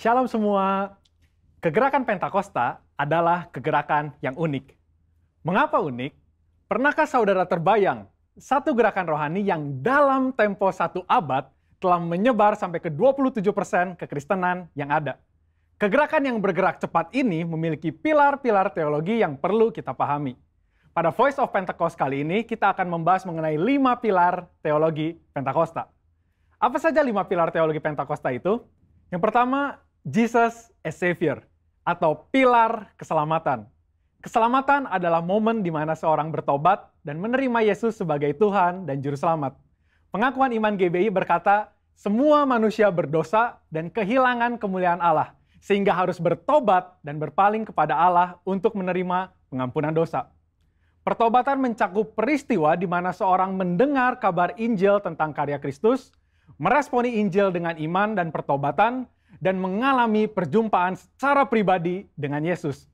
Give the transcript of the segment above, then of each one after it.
Shalom semua. Kegerakan Pentakosta adalah kegerakan yang unik. Mengapa unik? Pernahkah saudara terbayang satu gerakan rohani yang dalam tempo 1 abad telah menyebar sampai ke 27% kekristenan yang ada? Kegerakan yang bergerak cepat ini memiliki pilar-pilar teologi yang perlu kita pahami. Pada Voice of Pentecost kali ini, kita akan membahas mengenai 5 pilar teologi Pentakosta. Apa saja 5 pilar teologi Pentakosta itu? Yang pertama, Jesus as Savior, atau pilar keselamatan. Keselamatan adalah momen di mana seorang bertobat dan menerima Yesus sebagai Tuhan dan Juru Selamat. Pengakuan iman GBI berkata, semua manusia berdosa dan kehilangan kemuliaan Allah, sehingga harus bertobat dan berpaling kepada Allah untuk menerima pengampunan dosa. Pertobatan mencakup peristiwa di mana seorang mendengar kabar Injil tentang karya Kristus, meresponi Injil dengan iman dan pertobatan, dan mengalami perjumpaan secara pribadi dengan Yesus.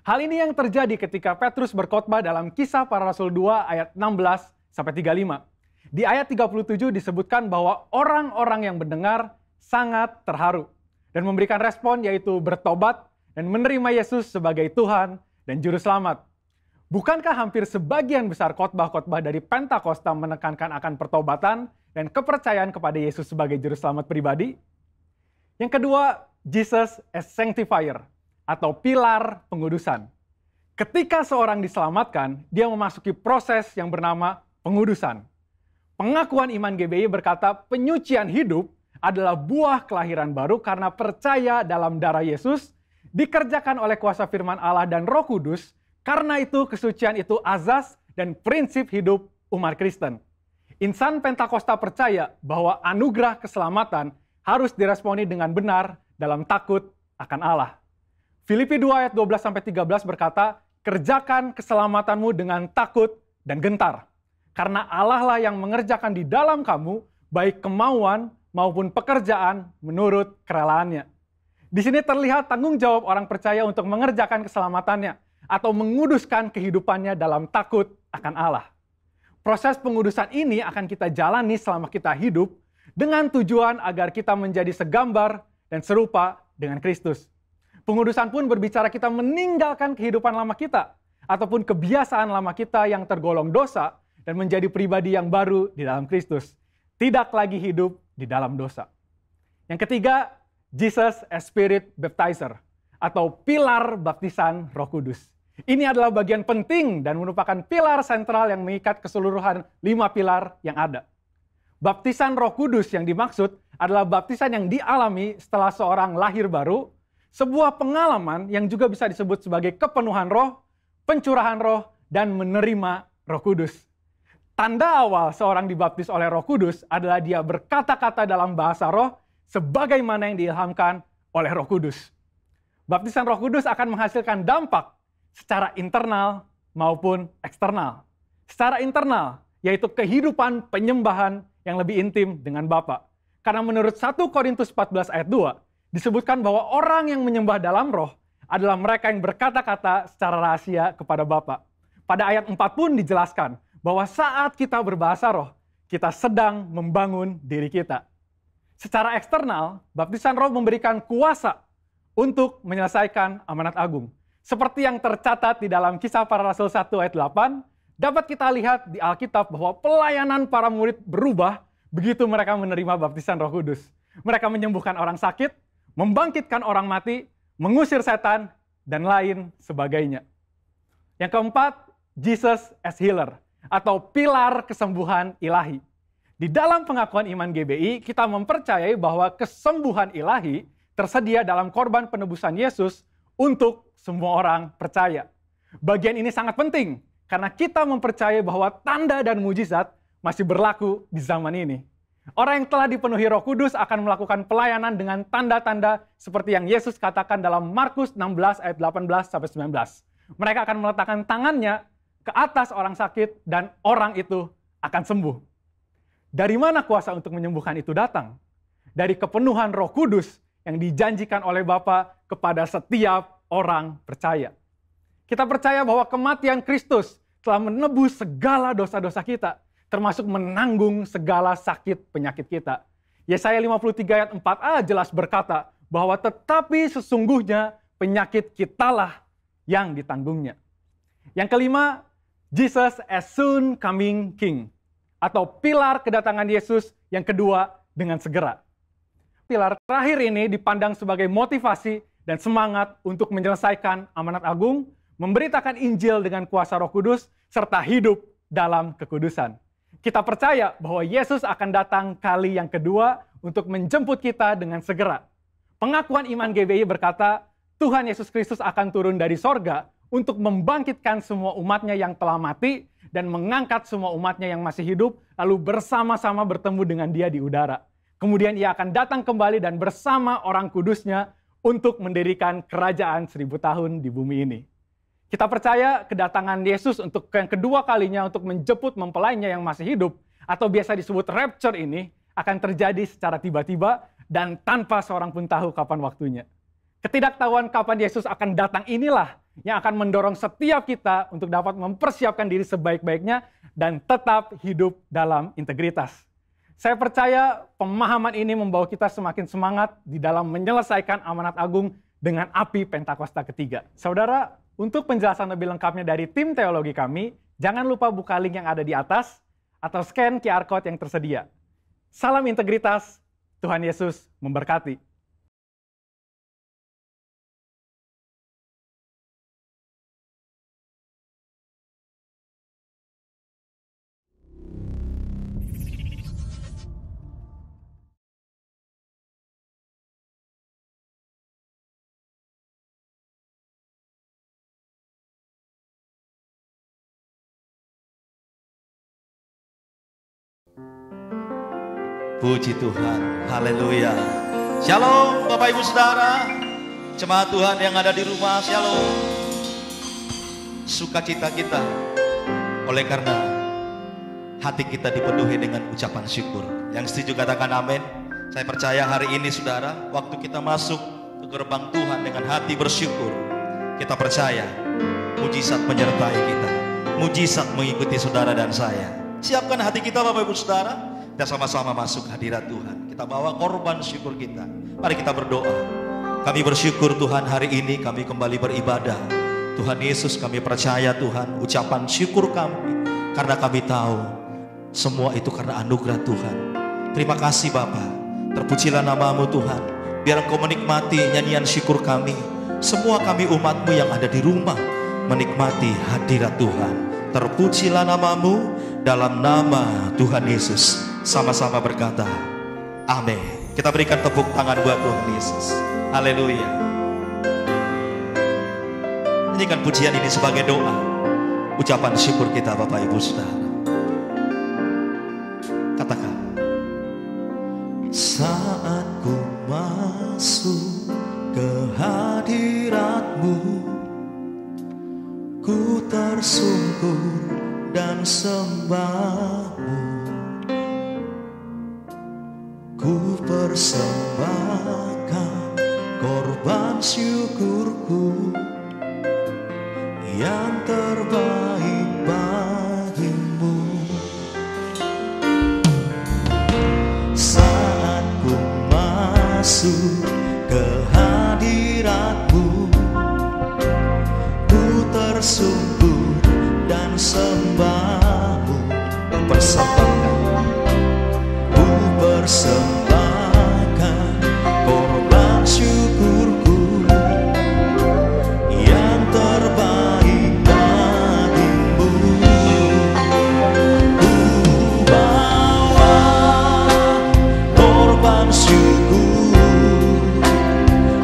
Hal ini yang terjadi ketika Petrus berkhotbah dalam Kisah Para Rasul 2 ayat 16-35. Di ayat 37 disebutkan bahwa orang-orang yang mendengar sangat terharu dan memberikan respon yaitu bertobat dan menerima Yesus sebagai Tuhan dan Juru Selamat. Bukankah hampir sebagian besar khotbah-khotbah dari Pentakosta menekankan akan pertobatan dan kepercayaan kepada Yesus sebagai Juru Selamat pribadi? Yang kedua, Jesus as Sanctifier, atau pilar pengudusan. Ketika seorang diselamatkan, dia memasuki proses yang bernama pengudusan. Pengakuan iman GBI berkata penyucian hidup adalah buah kelahiran baru karena percaya dalam darah Yesus, dikerjakan oleh kuasa firman Allah dan Roh Kudus, karena itu kesucian itu azas dan prinsip hidup umat Kristen. Insan Pentakosta percaya bahwa anugerah keselamatan harus diresponi dengan benar dalam takut akan Allah. Filipi 2 ayat 12-13 berkata, kerjakan keselamatanmu dengan takut dan gentar. Karena Allah lah yang mengerjakan di dalam kamu, baik kemauan maupun pekerjaan menurut kerelaannya. Di sini terlihat tanggung jawab orang percaya untuk mengerjakan keselamatannya, atau menguduskan kehidupannya dalam takut akan Allah. Proses pengudusan ini akan kita jalani selama kita hidup, dengan tujuan agar kita menjadi segambar dan serupa dengan Kristus. Pengudusan pun berbicara kita meninggalkan kehidupan lama kita, ataupun kebiasaan lama kita yang tergolong dosa, dan menjadi pribadi yang baru di dalam Kristus. Tidak lagi hidup di dalam dosa. Yang ketiga, Jesus as Spirit Baptizer, atau pilar baptisan Roh Kudus. Ini adalah bagian penting dan merupakan pilar sentral yang mengikat keseluruhan 5 pilar yang ada. Baptisan Roh Kudus yang dimaksud adalah baptisan yang dialami setelah seorang lahir baru, sebuah pengalaman yang juga bisa disebut sebagai kepenuhan roh, pencurahan roh, dan menerima Roh Kudus. Tanda awal seorang dibaptis oleh Roh Kudus adalah dia berkata-kata dalam bahasa roh sebagaimana yang diilhamkan oleh Roh Kudus. Baptisan Roh Kudus akan menghasilkan dampak secara internal maupun eksternal. Secara internal, yaitu kehidupan penyembahan yang lebih intim dengan Bapa. Karena menurut 1 Korintus 14 ayat 2, disebutkan bahwa orang yang menyembah dalam roh adalah mereka yang berkata-kata secara rahasia kepada Bapa. Pada ayat 4 pun dijelaskan bahwa saat kita berbahasa roh, kita sedang membangun diri kita. Secara eksternal, baptisan roh memberikan kuasa untuk menyelesaikan amanat agung. Seperti yang tercatat di dalam Kisah Para Rasul 1 ayat 8, dapat kita lihat di Alkitab bahwa pelayanan para murid berubah begitu mereka menerima baptisan Roh Kudus. Mereka menyembuhkan orang sakit, membangkitkan orang mati, mengusir setan, dan lain sebagainya. Yang keempat, Jesus as Healer, atau pilar kesembuhan ilahi. Di dalam pengakuan iman GBI, kita mempercayai bahwa kesembuhan ilahi tersedia dalam korban penebusan Yesus untuk semua orang percaya. Bagian ini sangat penting, karena kita mempercayai bahwa tanda dan mujizat masih berlaku di zaman ini. Orang yang telah dipenuhi Roh Kudus akan melakukan pelayanan dengan tanda-tanda seperti yang Yesus katakan dalam Markus 16 ayat 18-19. Mereka akan meletakkan tangannya ke atas orang sakit dan orang itu akan sembuh. Dari mana kuasa untuk menyembuhkan itu datang? Dari kepenuhan Roh Kudus yang dijanjikan oleh Bapa kepada setiap orang percaya. Kita percaya bahwa kematian Kristus telah menebus segala dosa-dosa kita, termasuk menanggung segala sakit penyakit kita. Yesaya 53 ayat 4a jelas berkata bahwa tetapi sesungguhnya penyakit kitalah yang ditanggungnya. Yang kelima, Jesus as soon coming King, atau pilar kedatangan Yesus yang kedua dengan segera. Pilar terakhir ini dipandang sebagai motivasi dan semangat untuk menyelesaikan amanat agung, memberitakan Injil dengan kuasa Roh Kudus, serta hidup dalam kekudusan. Kita percaya bahwa Yesus akan datang kali yang kedua untuk menjemput kita dengan segera. Pengakuan iman GBI berkata, Tuhan Yesus Kristus akan turun dari sorga untuk membangkitkan semua umatnya yang telah mati dan mengangkat semua umatnya yang masih hidup, lalu bersama-sama bertemu dengan dia di udara. Kemudian ia akan datang kembali dan bersama orang kudusnya untuk mendirikan kerajaan 1000 tahun di bumi ini. Kita percaya kedatangan Yesus untuk yang kedua kalinya untuk menjemput mempelainya yang masih hidup, atau biasa disebut rapture ini, akan terjadi secara tiba-tiba dan tanpa seorang pun tahu kapan waktunya. Ketidaktahuan kapan Yesus akan datang inilah yang akan mendorong setiap kita untuk dapat mempersiapkan diri sebaik-baiknya dan tetap hidup dalam integritas. Saya percaya pemahaman ini membawa kita semakin semangat di dalam menyelesaikan amanat agung dengan api Pentakosta ketiga. Saudara, untuk penjelasan lebih lengkapnya dari tim teologi kami, jangan lupa buka link yang ada di atas atau scan QR Code yang tersedia. Salam integritas, Tuhan Yesus memberkati. Puji Tuhan, haleluya. Shalom Bapak Ibu Saudara, jemaat Tuhan yang ada di rumah, shalom. Sukacita kita oleh karena hati kita dipenuhi dengan ucapan syukur. Yang setuju katakan amin. Saya percaya hari ini saudara, waktu kita masuk ke gerbang Tuhan dengan hati bersyukur, kita percaya mujizat menyertai kita, mujizat mengikuti saudara dan saya. Siapkan hati kita Bapak Ibu Saudara, kita sama-sama masuk hadirat Tuhan. Kita bawa korban syukur kita. Mari kita berdoa. Kami bersyukur Tuhan hari ini kami kembali beribadah. Tuhan Yesus, kami percaya Tuhan ucapan syukur kami karena kami tahu semua itu karena anugerah Tuhan. Terima kasih Bapa. Terpujilah namamu Tuhan. Biar Engkau menikmati nyanyian syukur kami. Semua kami umatmu yang ada di rumah menikmati hadirat Tuhan. Terpujilah namamu dalam nama Tuhan Yesus. Sama-sama berkata, amin. Kita berikan tepuk tangan buat Tuhan Yesus. Haleluya. Nyanyikan pujian ini sebagai doa, ucapan syukur kita Bapak Ibu Saudara. Katakan, saat ku masuk ke hadirat-Mu, ku tersungkur dan sembah-Mu. Ku persembahkan korban syukurku yang terbaik bagimu. Saat ku masuk ke hadirat-Mu, ku tersungkur dan sembah-Mu. Persembahkan korban syukurku yang terbaik bagimu. Ku bawa korban syukur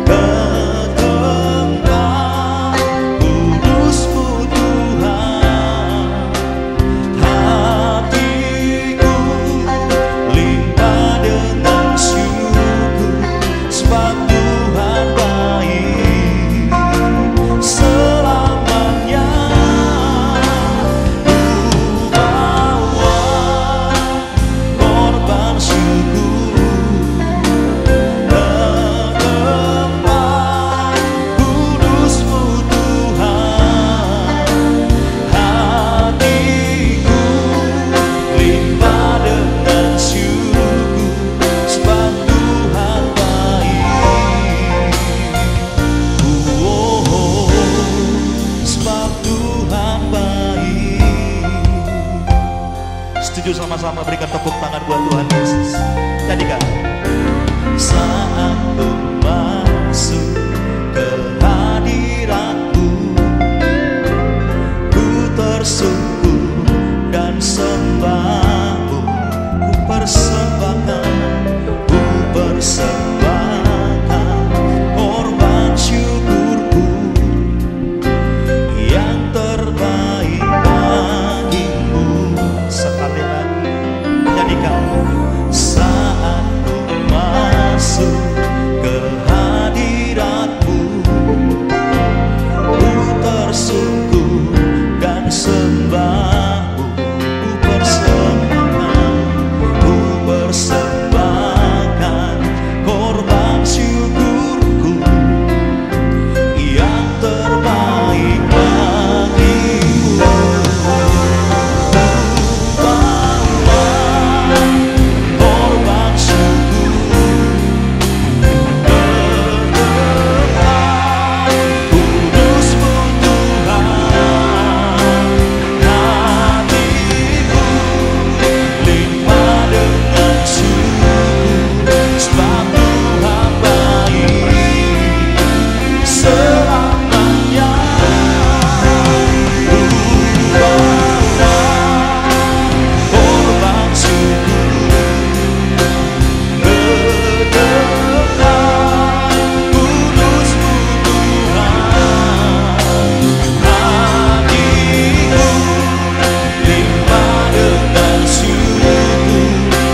ke tempat kudus-Mu Tuhan. Hati Tuhan baik. Setuju sama-sama berikan tepuk tangan buat Tuhan Yesus. Nyanyikan. Saat ku masuk ke hadirat-Mu, ku tersungkur dan sembah-Mu, ku persembahkan korban syukurku yang terbaik bagimu. Sekali lagi nyanyikan. Saat ku masuk ke hadirat-Mu, ku tersungkur dan sembah-Mu, ku persembahkan korban syukurku yang terbaik bagimu. Korban syukur kudus-Mu Tuhan, hatiku limpah dengan syukur, sebab Tuhan baik selamanya. Korban syukur berdekat, kudus-Mu Tuhan, hatiku limpah dengan syukur,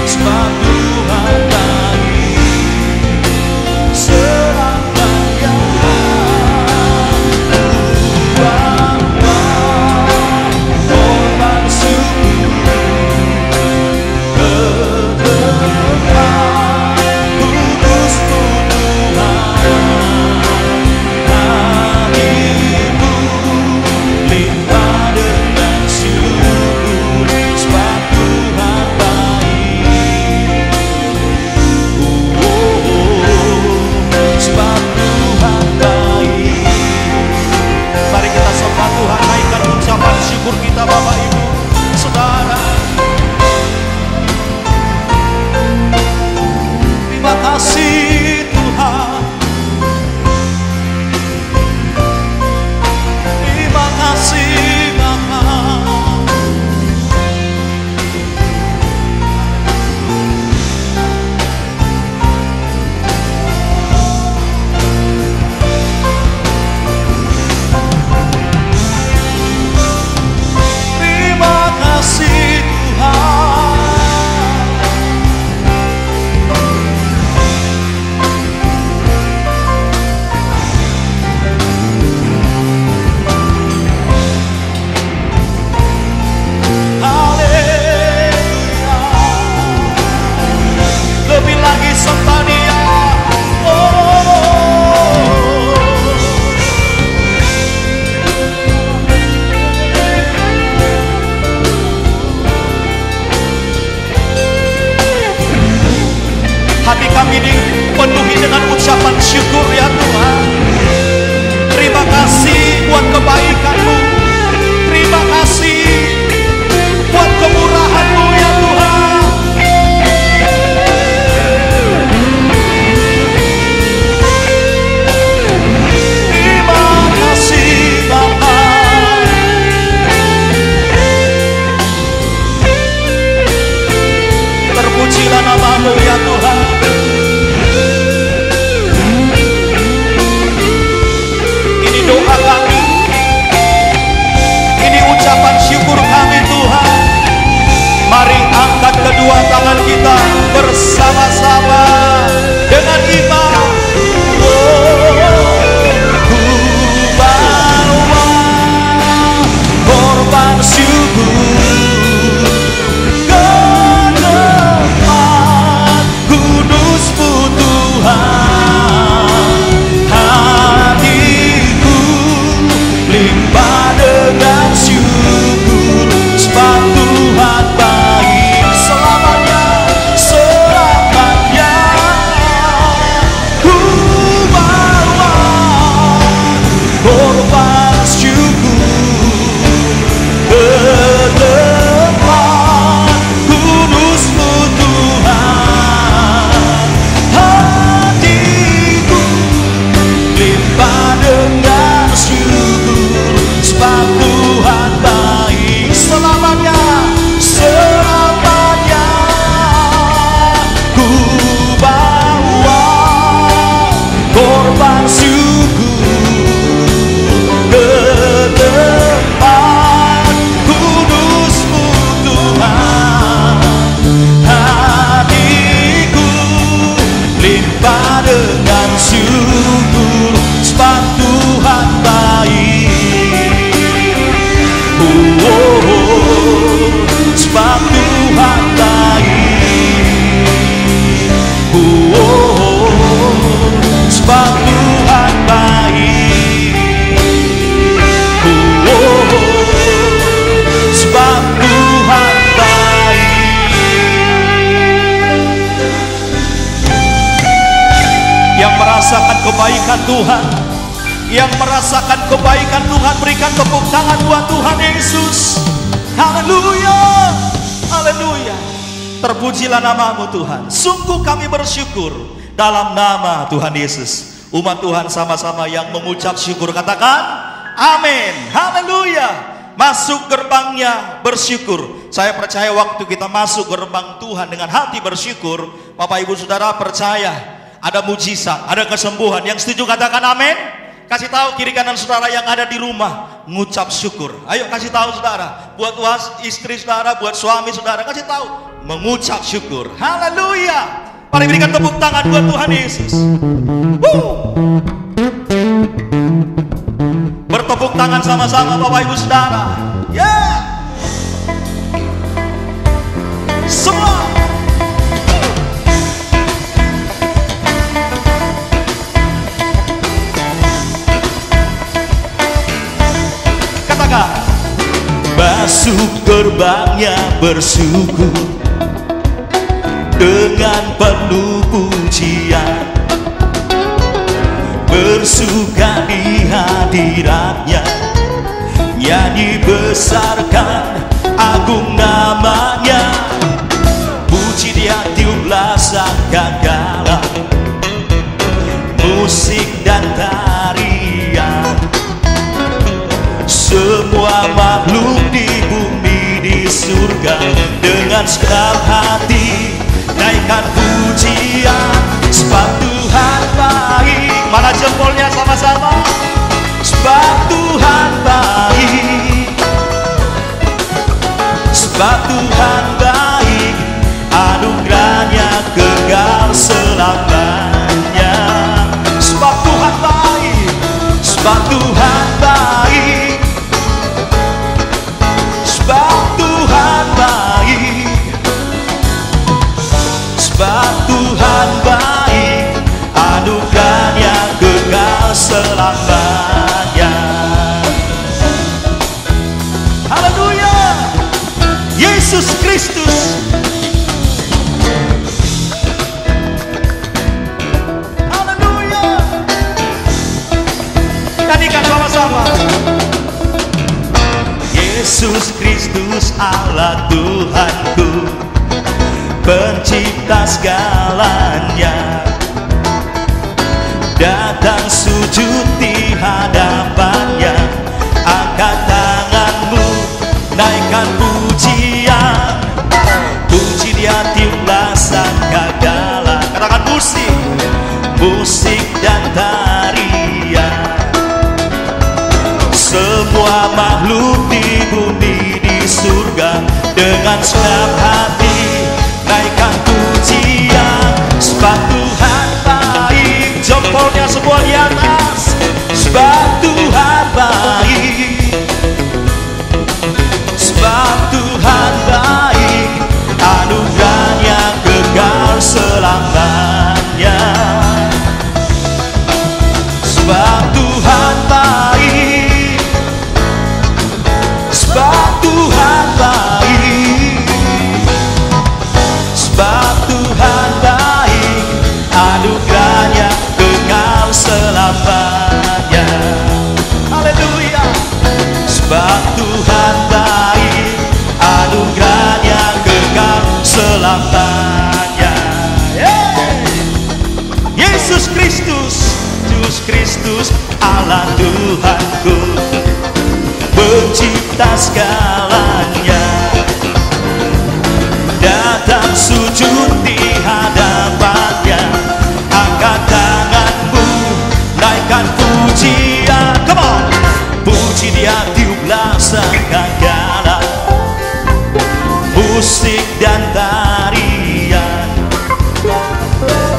sebab Tuhan baik selamanya. Korban syukur berdekat, kudus-Mu Tuhan, hatiku limpah dengan syukur, sebab Tuhan baik. Sebab Tuhan baik. Mari kita sembah Tuhan, naikkan ucapan syukur kita Bapak Ibu Saudara. Terima kasih Tuhan, terima kasih Bapa. kebaikan Tuhan. Yang merasakan kebaikan Tuhan, berikan tepuk tangan buat Tuhan Yesus. Haleluya, haleluya. Terpujilah namamu Tuhan. Sungguh kami bersyukur dalam nama Tuhan Yesus. Umat Tuhan sama-sama yang mengucap syukur katakan amin. Haleluya. Masuk gerbangnya bersyukur. Saya percaya waktu kita masuk gerbang Tuhan dengan hati bersyukur, Bapak Ibu Saudara percaya ada mujizat, ada kesembuhan. Yang setuju katakan amin. Kasih tahu kiri kanan saudara yang ada di rumah, ngucap syukur. Ayo kasih tahu saudara, buat istri saudara, buat suami saudara, kasih tahu mengucap syukur. Haleluya. Mari berikan tepuk tangan buat Tuhan Yesus. Bertepuk tangan sama-sama Bapak Ibu Saudara. Ya. Semua. Katakan. Masuk gerbangnya bersyukur dengan penuh pujian, bersuka di hadiratnya, nyanyi besarkan agung namanya, puji dia tiuplah sangkakala, musik dan tarian, semua makhluk di bumi di surga dengan segenap hati naikkan pujian, sebab Tuhan baik. Mana jempolnya sama-sama? Sebab Tuhan baik, sebab Tuhan baik, anugerahnya kekal selamanya. Sebab Tuhan baik, sebab Tuhan baik, sebab Tuhan baik, sebab Tuhan baik, anugerahnya kekal selamanya. Haleluya. Yesus Kristus. Haleluya. Nyanyikan sama-sama. Yesus Kristus Allah Tuhanku, pencipta segalanya, datang sujud di hadapannya, angkat tanganmu, naikkan pujian, puji dia tiuplah sangkakala. Katakan musik, musik dan tarian, semua makhluk di bumi di surga dengan segenap hati naikkan pujian, sebab Tuhan baik. Jempolnya semua di atas. Sebab Tuhan baik, sebab Tuhan baik, anugerahnya kekal selamanya. Sebab Tuhan baik, sebab Tuhan baik, sebab Tuhan baik, anugerahnya kekal selamanya. Haleluya. Sebab Tuhan baik, anugerahnya kekal selamanya. Yesus Kristus, Yesus Kristus Allah Tuhanku, pencipta segalanya, datang sujud di hadapannya, angkat tanganmu, naikkan pujian. Come on. Puji dia tiuplah sangkakala, musik dan tarian,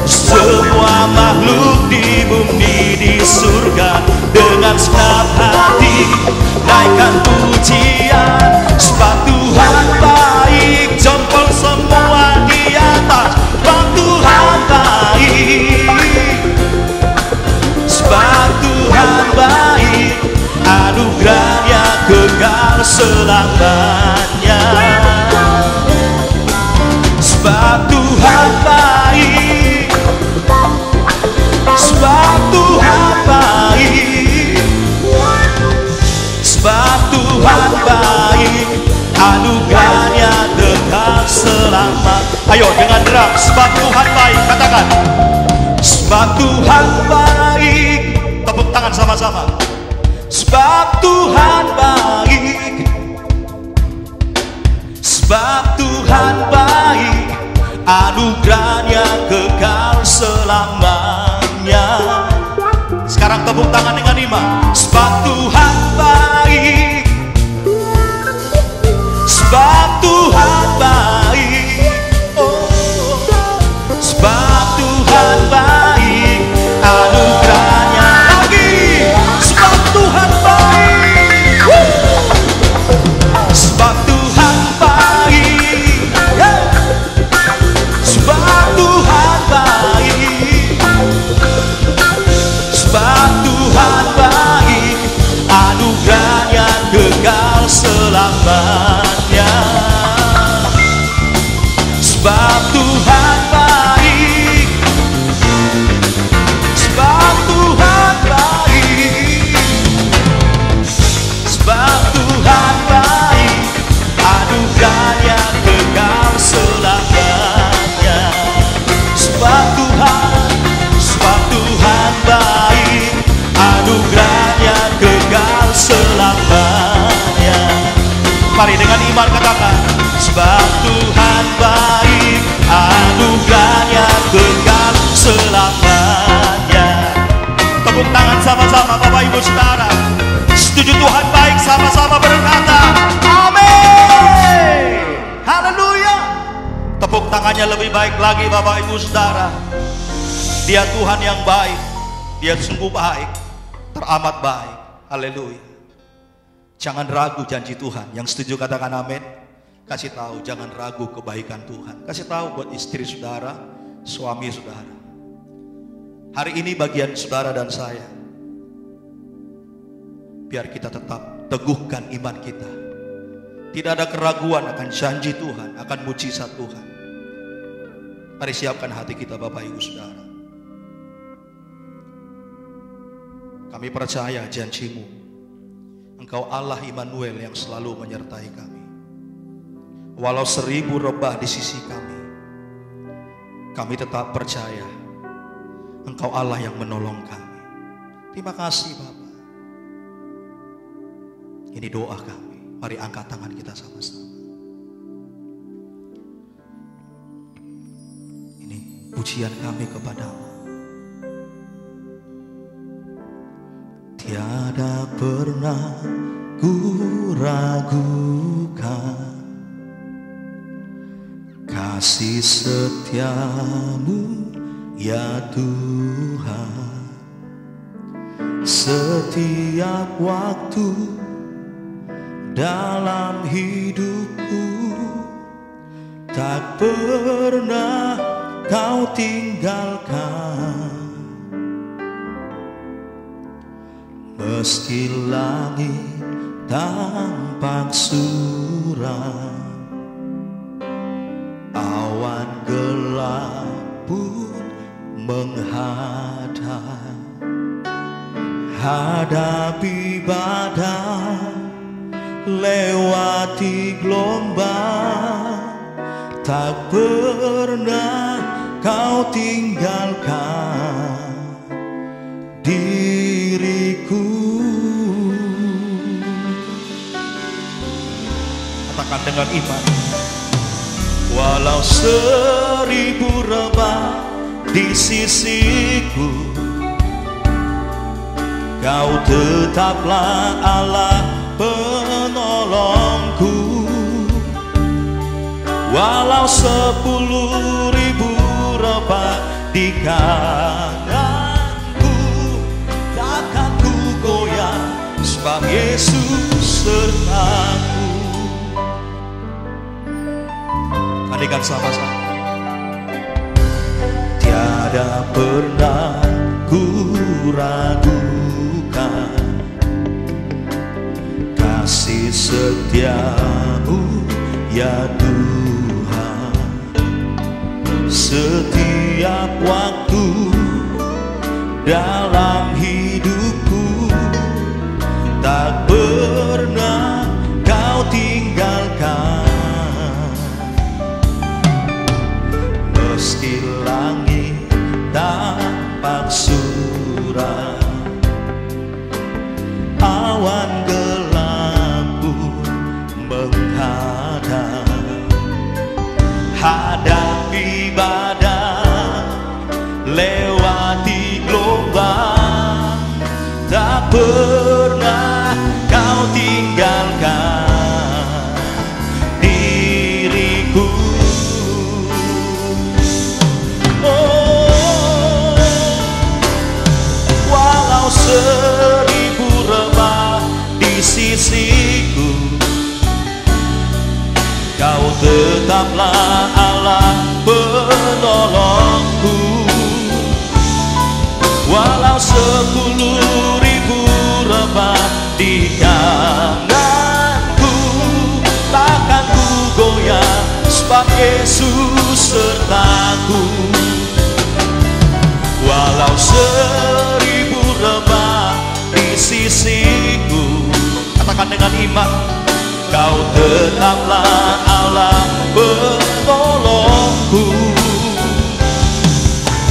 semua makhluk di bumi di surga dengan segenap hati naikkan pujian, sebab Tuhan baik. Jempol semua di atas. Sebab Tuhan baik, sebab Tuhan baik, anugerahnya kekal selamanya. Sebab Tuhan baik, sebab Tuhan Ayo dengan drum, sebab Tuhan baik. Katakan, sebab Tuhan baik. Tepuk tangan sama-sama. Sebab Tuhan baik. Sebab Tuhan baik, anugerahnya kekal selamanya. Sekarang tepuk tangan dengan iman. Sebab Tuhan baik. Sebab Tuhan baik. Oh, sebab Tuhan baik, anugerahnya lagi. Sebab Tuhan baik. Sebab Tuhan baik. Sebab Tuhan baik. Sebab Tuhan baik, anugerahnya kekal selamanya. Sebab Tuhan baik. Sebab Tuhan baik. Sebab Tuhan baik, anugerahnya kekal selamanya. Sebab Tuhan baik, anugerahnya kekal selamanya. Mari dengan iman katakan, sebab Tuhan baik, anugerahnya kekal selamanya. Tepuk tangan sama-sama Bapak Ibu Saudara. Setuju Tuhan baik, sama-sama berkata amin. Haleluya. Tepuk tangannya lebih baik lagi Bapak Ibu Saudara. Dia Tuhan yang baik. Dia sungguh baik, teramat baik. Haleluya. Jangan ragu janji Tuhan. Yang setuju katakan amin. Kasih tahu, jangan ragu kebaikan Tuhan. Kasih tahu buat istri saudara, suami saudara. Hari ini bagian saudara dan saya. Biar kita tetap teguhkan iman kita. Tidak ada keraguan akan janji Tuhan, akan mujizat Tuhan. Mari siapkan hati kita Bapak Ibu Saudara. Kami percaya janji-Mu. Engkau Allah Immanuel yang selalu menyertai kami. Walau 1000 rebah di sisi kami tetap percaya Engkau Allah yang menolong kami. Terima kasih Bapa. Ini doa kami. Mari angkat tangan kita sama-sama. Ini pujian kami kepadamu. Tiada pernah ku ragukan kasih setiamu ya Tuhan. Setiap waktu dalam hidupku tak pernah kau tinggalkan. Meski langit tampak suram, awan gelap pun menghadap. Hadapi badai, lewati gelombang, tak pernah kau tinggalkan diriku. Katakan dengan iman. Walau 1000 rebah di sisiku, Kau tetaplah Allah penolongku. Walau 10.000 rebah di kananku, takkan ku goyah, sebab Yesus sertaku. Katakan sama-sama. Tiada pernah ku ragukan kasih setiamu ya Tuhan. Setiap waktu dalam hidupku, tak pernah kau tinggalkan. ada. Hadapi badai, lewati gelombang, tak pernah kau tinggalkan diriku. Oh, walau seribu rebah di sisiku, kau tetaplah Allah penolongku. Walau 10.000 rebah di kananku, takkan ku goyah sebab Yesus sertaku. Walau 1000 rebah di sisiku, katakan dengan iman, kau tetaplah Allah penolongku.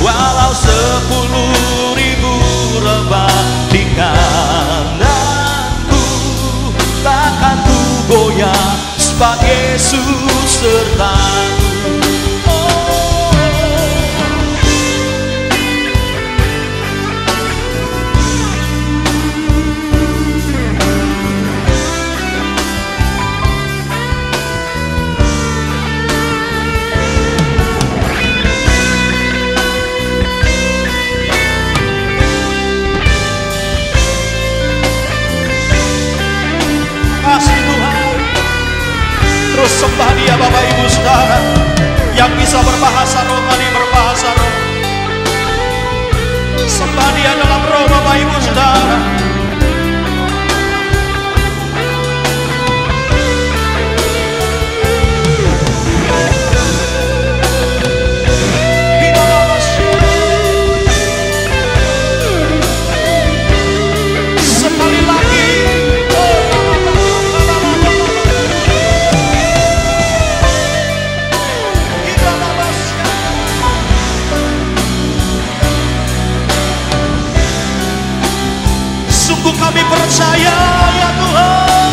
Walau 10.000 rebah di kananku, takkan ku goyah sebab Yesus sertaku. Terus sembah Dia Bapak Ibu Saudara, yang bisa berbahasa rohani berbahasa roh. Sembah Dia dalam roh Bapak Ibu Saudara. Sekali lagi. Sungguh kami percaya ya Tuhan,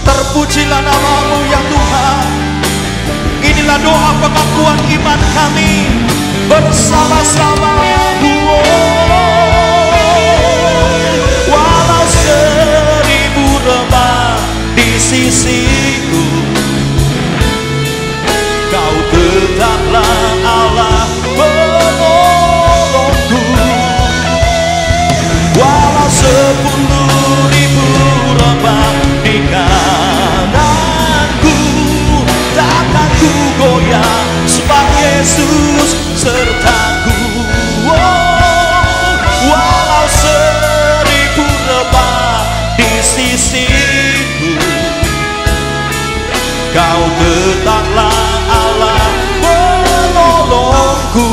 terpujilah nama-Mu ya Tuhan. Inilah doa pengakuan iman kami bersama-sama. Walau 1000 rebah di sisiku, kau tetaplah Allah penolongku. Walau 10.000 rebah di kananku, takkan ku goyah sebab Yesus sertaku. Walau 1000 rebah di sisiku, kau tetaplah Allah penolongku.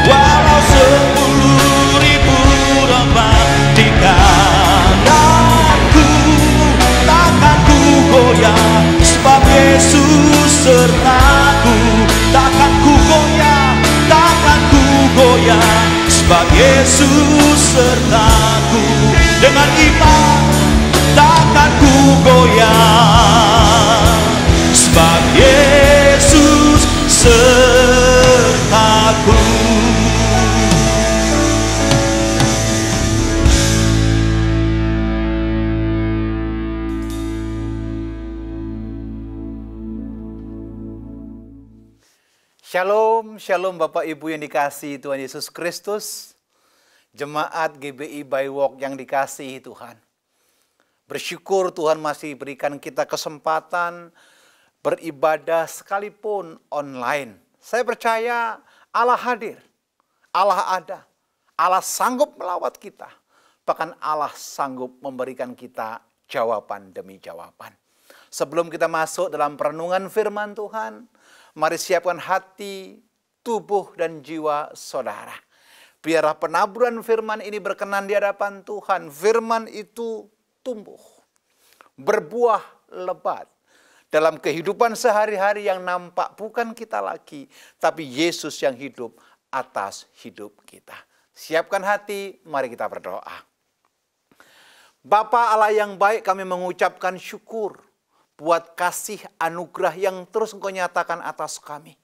Walau 10.000 rebah di kananku, takkan ku goyah sebab Yesus sertaku. Takkan ku goyah, takkan ku goyah sebab Yesus sertaku. Dengan iman takkan ku goyah sebab Yesus sertaku. Shalom, shalom Bapak Ibu yang dikasihi Tuhan Yesus Kristus. Jemaat GBI by Walk yang dikasihi Tuhan. Bersyukur Tuhan masih berikan kita kesempatan beribadah sekalipun online. Saya percaya Allah hadir, Allah ada, Allah sanggup melawat kita. Bahkan Allah sanggup memberikan kita jawaban demi jawaban. Sebelum kita masuk dalam perenungan firman Tuhan, mari siapkan hati, tubuh, dan jiwa saudara. Biarlah penaburan firman ini berkenan di hadapan Tuhan. Firman itu tumbuh, berbuah lebat dalam kehidupan sehari-hari yang nampak bukan kita lagi, tapi Yesus yang hidup atas hidup kita. Siapkan hati, mari kita berdoa. Bapa Allah yang baik, kami mengucapkan syukur buat kasih anugerah yang terus Engkau nyatakan atas kami.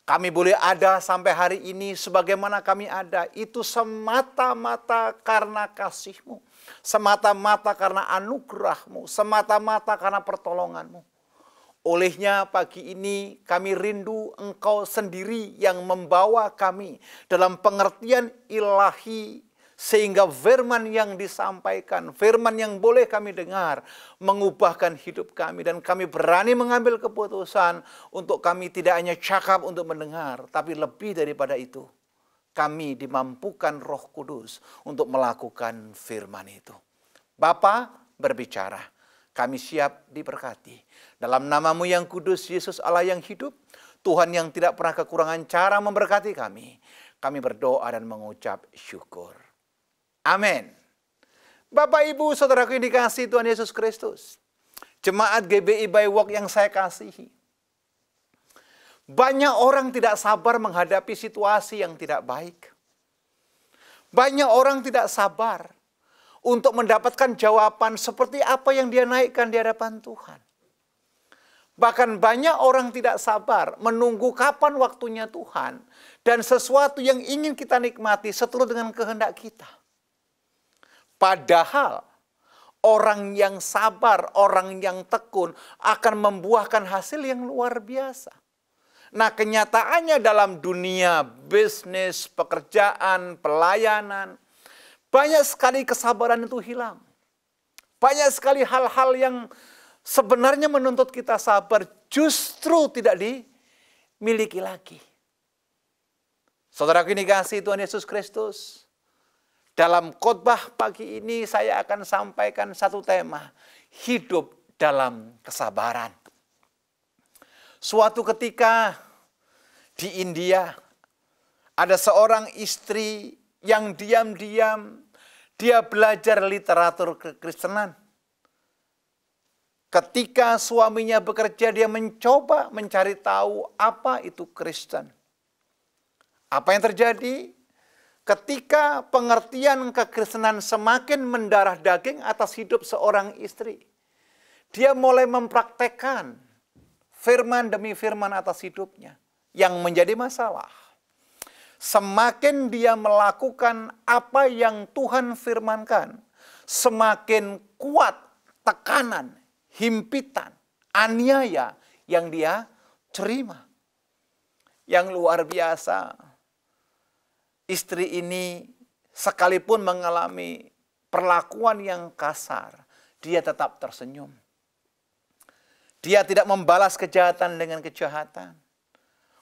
Kami boleh ada sampai hari ini sebagaimana kami ada, itu semata-mata karena kasih-Mu. Semata-mata karena anugerah-Mu, semata-mata karena pertolongan-Mu. Olehnya pagi ini kami rindu Engkau sendiri yang membawa kami dalam pengertian ilahi, sehingga firman yang disampaikan, firman yang boleh kami dengar, mengubahkan hidup kami. Dan kami berani mengambil keputusan untuk kami tidak hanya cakap untuk mendengar, tapi lebih daripada itu, kami dimampukan Roh Kudus untuk melakukan firman itu. Bapa, berbicara, kami siap diberkati. Dalam nama-Mu yang kudus, Yesus Allah yang hidup, Tuhan yang tidak pernah kekurangan cara memberkati kami berdoa dan mengucap syukur. Amin. Bapak, Ibu, Saudaraku yang dikasihi Tuhan Yesus Kristus, Jemaat GBI by Walk yang saya kasihi, banyak orang tidak sabar menghadapi situasi yang tidak baik. Banyak orang tidak sabar untuk mendapatkan jawaban seperti apa yang dia naikkan di hadapan Tuhan. Bahkan banyak orang tidak sabar menunggu kapan waktunya Tuhan dan sesuatu yang ingin kita nikmati seturut dengan kehendak kita. Padahal orang yang sabar, orang yang tekun akan membuahkan hasil yang luar biasa. Nah, kenyataannya dalam dunia bisnis, pekerjaan, pelayanan, banyak sekali kesabaran itu hilang. Banyak sekali hal-hal yang sebenarnya menuntut kita sabar justru tidak dimiliki lagi. Saudaraku yang dikasihi Tuhan Yesus Kristus, dalam khotbah pagi ini saya akan sampaikan satu tema, hidup dalam kesabaran. Suatu ketika di India ada seorang istri yang diam-diam dia belajar literatur kekristenan. Ketika suaminya bekerja, dia mencoba mencari tahu apa itu Kristen. Apa yang terjadi? Ketika pengertian kekristenan semakin mendarah daging atas hidup seorang istri, dia mulai mempraktekkan firman demi firman atas hidupnya. Yang menjadi masalah, semakin dia melakukan apa yang Tuhan firmankan, semakin kuat tekanan, himpitan, aniaya yang dia terima. Yang luar biasa, istri ini sekalipun mengalami perlakuan yang kasar, dia tetap tersenyum. Dia tidak membalas kejahatan dengan kejahatan.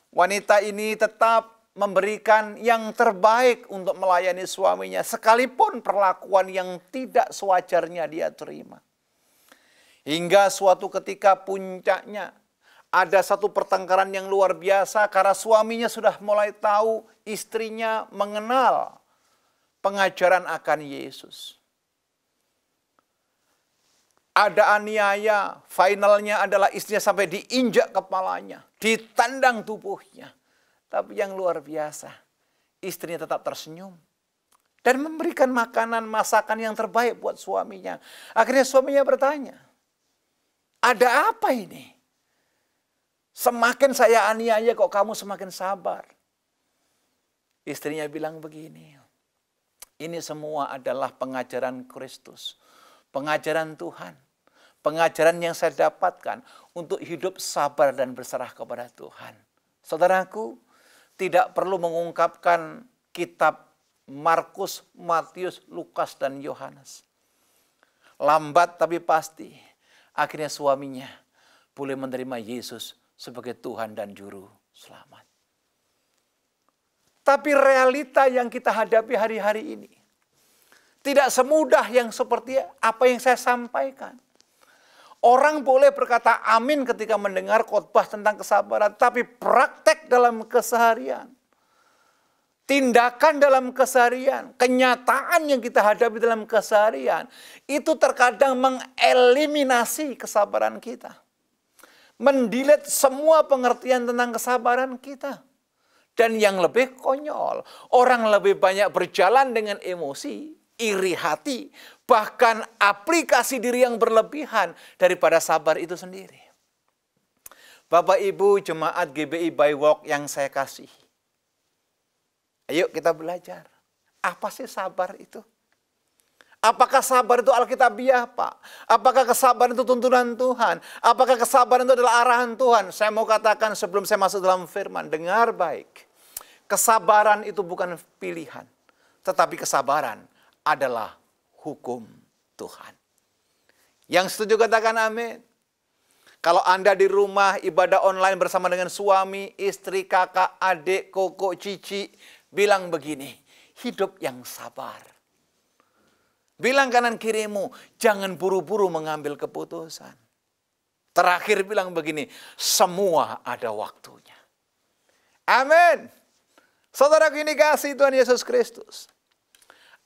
Wanita ini tetap memberikan yang terbaik untuk melayani suaminya, sekalipun perlakuan yang tidak sewajarnya dia terima. Hingga suatu ketika puncaknya, ada satu pertengkaran yang luar biasa karena suaminya sudah mulai tahu istrinya mengenal pengajaran akan Yesus. Ada aniaya, finalnya adalah istrinya sampai diinjak kepalanya, ditendang tubuhnya. Tapi yang luar biasa, istrinya tetap tersenyum dan memberikan makanan, masakan yang terbaik buat suaminya. Akhirnya suaminya bertanya, ada apa ini? Semakin saya aniaya kok kamu semakin sabar. Istrinya bilang begini, ini semua adalah pengajaran Kristus, pengajaran Tuhan, pengajaran yang saya dapatkan untuk hidup sabar dan berserah kepada Tuhan. Saudaraku, tidak perlu mengungkapkan kitab Markus, Matius, Lukas, dan Yohanes. Lambat tapi pasti, akhirnya suaminya boleh menerima Yesus sebagai Tuhan dan Juru Selamat. Tapi realita yang kita hadapi hari-hari ini tidak semudah yang seperti apa yang saya sampaikan. Orang boleh berkata amin ketika mendengar khotbah tentang kesabaran, tapi praktek dalam keseharian, tindakan dalam keseharian, kenyataan yang kita hadapi dalam keseharian, itu terkadang mengeliminasi kesabaran kita. Mendelete semua pengertian tentang kesabaran kita. Dan yang lebih konyol, orang lebih banyak berjalan dengan emosi, iri hati, bahkan aplikasi diri yang berlebihan daripada sabar itu sendiri. Bapak Ibu jemaat GBI by Walk yang saya kasihi. Ayo kita belajar. Apa sih sabar itu? Apakah sabar itu Alkitabiah, Pak? Apakah kesabaran itu tuntunan Tuhan? Apakah kesabaran itu adalah arahan Tuhan? Saya mau katakan sebelum saya masuk dalam firman, dengar baik. Kesabaran itu bukan pilihan, tetapi kesabaran adalah hukum Tuhan. Yang setuju katakan amin. Kalau Anda di rumah ibadah online bersama dengan suami, istri, kakak, adik, koko, cici, bilang begini, hidup yang sabar. Bilang kanan kirimu, jangan buru-buru mengambil keputusan. Terakhir bilang begini, semua ada waktunya. Amin. Saudara ini kasih Tuhan Yesus Kristus.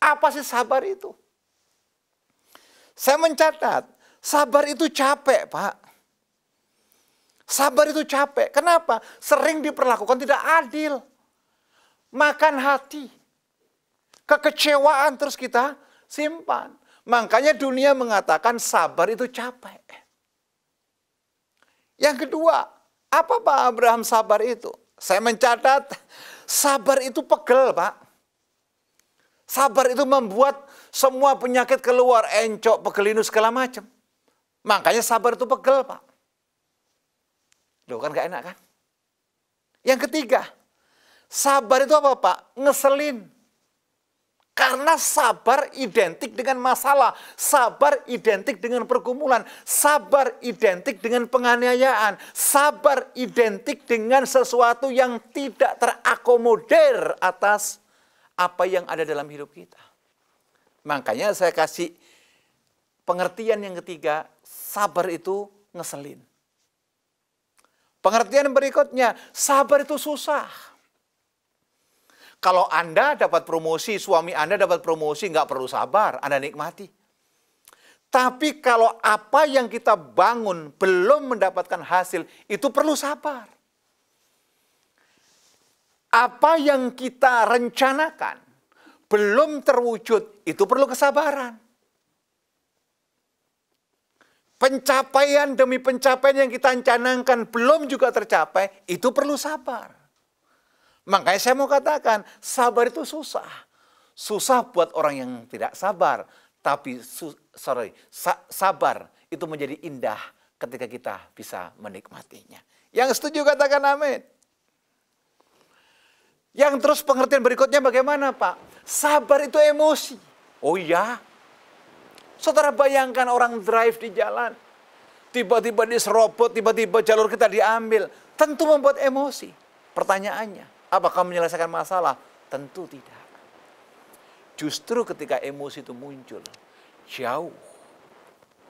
Apa sih sabar itu? Saya mencatat, sabar itu capek, Pak. Sabar itu capek. Kenapa? Sering diperlakukan tidak adil. Makan hati. Kekecewaan terus kita simpan. Makanya dunia mengatakan sabar itu capek. Yang kedua, apa Pak Abraham sabar itu? Saya mencatat, sabar itu pegel, Pak. Sabar itu membuat semua penyakit keluar, encok, pegelinus, segala macam. Makanya sabar itu pegel, Pak. Loh kan gak enak kan? Yang ketiga, sabar itu apa Pak? Ngeselin. Karena sabar identik dengan masalah. Sabar identik dengan pergumulan. Sabar identik dengan penganiayaan. Sabar identik dengan sesuatu yang tidak terakomodir atas apa yang ada dalam hidup kita. Makanya saya kasih pengertian yang ketiga, sabar itu ngeselin. Pengertian berikutnya, sabar itu susah. Kalau Anda dapat promosi, suami Anda dapat promosi, nggak perlu sabar, Anda nikmati. Tapi kalau apa yang kita bangun belum mendapatkan hasil, itu perlu sabar. Apa yang kita rencanakan belum terwujud, itu perlu kesabaran. Pencapaian demi pencapaian yang kita canangkan belum juga tercapai, itu perlu sabar. Makanya saya mau katakan, sabar itu susah. Susah buat orang yang tidak sabar. Tapi sabar itu menjadi indah ketika kita bisa menikmatinya. Yang setuju katakan amin. Yang terus pengertian berikutnya bagaimana Pak? Sabar itu emosi. Oh iya. Saudara bayangkan orang drive di jalan. Tiba-tiba diserobot, tiba-tiba jalur kita diambil. Tentu membuat emosi. Pertanyaannya, apakah menyelesaikan masalah? Tentu tidak. Justru ketika emosi itu muncul, jauh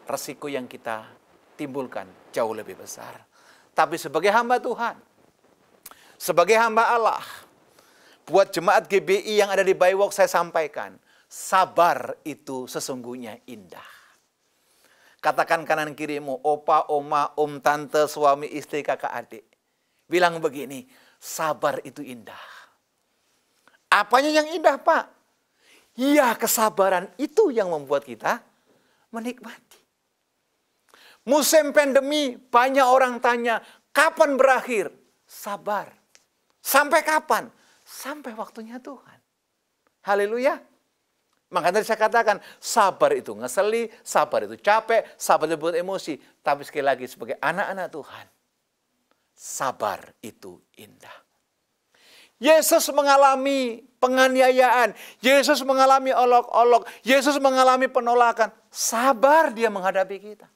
resiko yang kita timbulkan jauh lebih besar. Tapi sebagai hamba Tuhan, sebagai hamba Allah, buat jemaat GBI yang ada di Baywalk saya sampaikan, sabar itu sesungguhnya indah. Katakan kanan kirimu, opa, oma, om, tante, suami, istri, kakak, adik. Bilang begini, sabar itu indah. Apanya yang indah, Pak? Ya, kesabaran itu yang membuat kita menikmati. Musim pandemi, banyak orang tanya, kapan berakhir? Sabar. Sampai kapan? Sampai waktunya Tuhan. Haleluya. Makanya tadi saya katakan, sabar itu ngeseli, sabar itu capek, sabar itu buat emosi. Tapi sekali lagi, sebagai anak-anak Tuhan, sabar itu indah. Yesus mengalami penganiayaan. Yesus mengalami olok-olok. Yesus mengalami penolakan. Sabar dia menghadapi kita.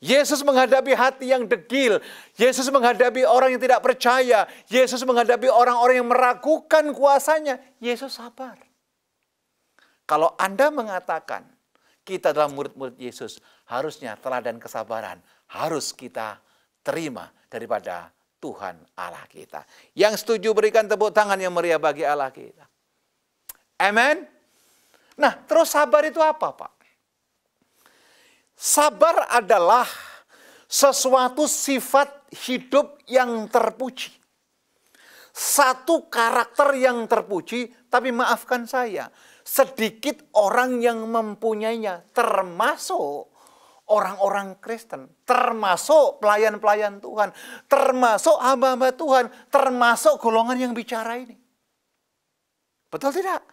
Yesus menghadapi hati yang degil. Yesus menghadapi orang yang tidak percaya. Yesus menghadapi orang-orang yang meragukan kuasanya. Yesus sabar. Kalau Anda mengatakan kita adalah murid-murid Yesus, harusnya teladan kesabaran harus kita terima daripada Tuhan Allah kita. Yang setuju berikan tepuk tangan yang meriah bagi Allah kita. Amen. Nah, terus sabar itu apa, Pak? Sabar adalah sesuatu sifat hidup yang terpuji. Satu karakter yang terpuji, tapi maafkan saya, sedikit orang yang mempunyainya, termasuk orang-orang Kristen, termasuk pelayan-pelayan Tuhan, termasuk hamba-hamba Tuhan, termasuk golongan yang bicara ini. Betul tidak?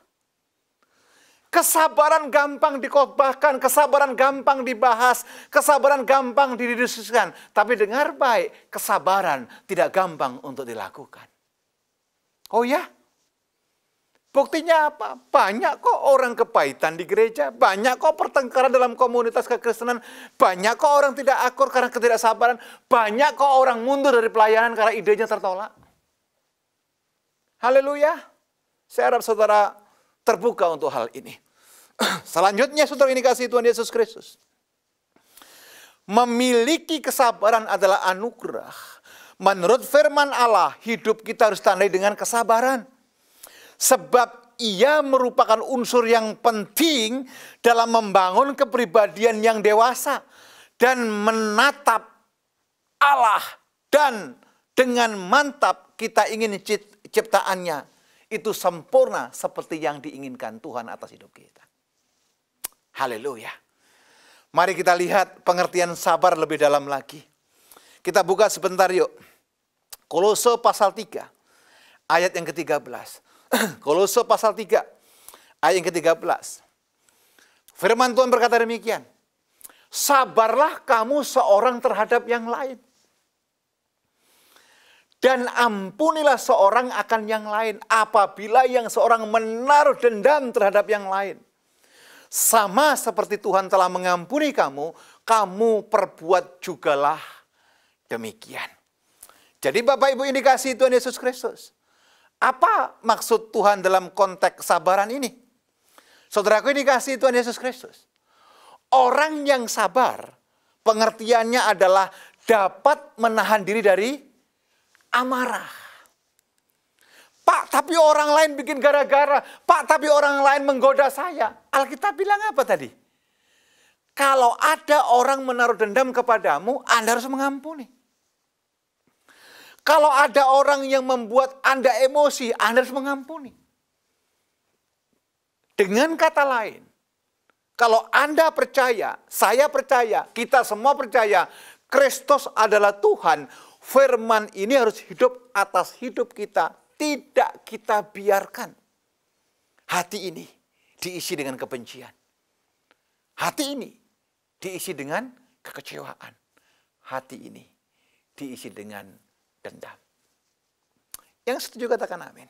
Kesabaran gampang dikhotbahkan, kesabaran gampang dibahas, kesabaran gampang didiskusikan. Tapi dengar baik, kesabaran tidak gampang untuk dilakukan. Oh ya? Buktinya apa? Banyak kok orang kepahitan di gereja, banyak kok pertengkaran dalam komunitas kekristenan, banyak kok orang tidak akur karena ketidaksabaran, banyak kok orang mundur dari pelayanan karena idenya tertolak. Haleluya. Saya harap saudara terbuka untuk hal ini. Selanjutnya saudara ini kasih Tuhan Yesus Kristus. Memiliki kesabaran adalah anugerah. Menurut firman Allah, hidup kita harus ditandai dengan kesabaran. Sebab ia merupakan unsur yang penting dalam membangun kepribadian yang dewasa. Dan menatap Allah. Dan dengan mantap kita ingin ciptaannya itu sempurna seperti yang diinginkan Tuhan atas hidup kita. Haleluya. Mari kita lihat pengertian sabar lebih dalam lagi. Kita buka sebentar yuk. Kolose pasal 3 ayat yang ke-13. Kolose pasal 3 ayat yang ke-13. Firman Tuhan berkata demikian. Sabarlah kamu seorang terhadap yang lain. Dan ampunilah seorang akan yang lain apabila yang seorang menaruh dendam terhadap yang lain. Sama seperti Tuhan telah mengampuni kamu, kamu perbuat jugalah demikian. Jadi Bapak Ibu ini dikasihi Tuhan Yesus Kristus. Apa maksud Tuhan dalam konteks kesabaran ini? Saudaraku ini dikasihi Tuhan Yesus Kristus. Orang yang sabar, pengertiannya adalah dapat menahan diri dari amarah. Pak, tapi orang lain bikin gara-gara. Pak, tapi orang lain menggoda saya. Alkitab bilang apa tadi? Kalau ada orang menaruh dendam kepadamu, Anda harus mengampuni. Kalau ada orang yang membuat Anda emosi, Anda harus mengampuni. Dengan kata lain, kalau Anda percaya, saya percaya, kita semua percaya, Kristus adalah Tuhan, firman ini harus hidup atas hidup kita. Tidak kita biarkan hati ini diisi dengan kebencian. Hati ini diisi dengan kekecewaan. Hati ini diisi dengan dendam. Yang setuju katakan amin.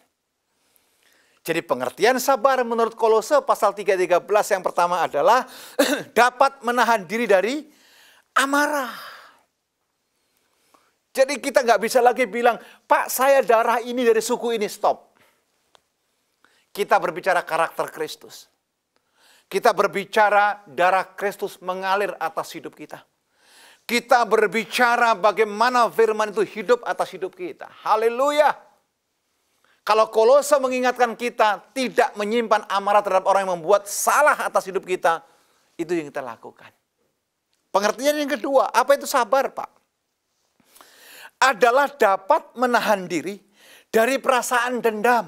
Jadi pengertian sabar menurut Kolose pasal 3:13 yang pertama adalah dapat menahan diri dari amarah. Jadi kita nggak bisa lagi bilang, Pak saya darah ini dari suku ini, stop. Kita berbicara karakter Kristus. Kita berbicara darah Kristus mengalir atas hidup kita. Kita berbicara bagaimana firman itu hidup atas hidup kita. Haleluya. Kalau Kolose mengingatkan kita tidak menyimpan amarah terhadap orang yang membuat salah atas hidup kita, itu yang kita lakukan. Pengertian yang kedua, apa itu sabar, Pak? Adalah dapat menahan diri dari perasaan dendam.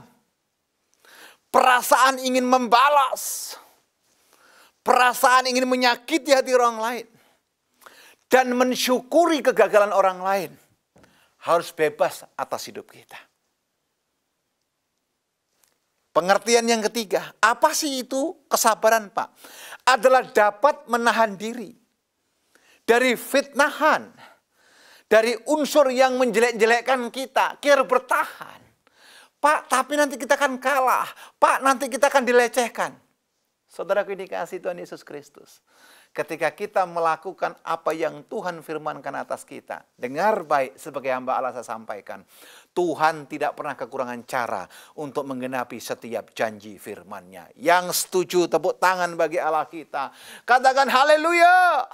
Perasaan ingin membalas. Perasaan ingin menyakiti hati orang lain. Dan mensyukuri kegagalan orang lain. Harus bebas atas hidup kita. Pengertian yang ketiga, apa sih itu kesabaran, Pak? Adalah dapat menahan diri dari fitnahan. Dari unsur yang menjelek-jelekkan kita. Kita harus bertahan. Pak, tapi nanti kita akan kalah. Pak, nanti kita akan dilecehkan. Saudaraku ini kasih Tuhan Yesus Kristus. Ketika kita melakukan apa yang Tuhan firmankan atas kita. Dengar baik sebagai hamba Allah saya sampaikan. Tuhan tidak pernah kekurangan cara untuk menggenapi setiap janji firman-Nya. Yang setuju tepuk tangan bagi Allah kita. Katakan haleluya.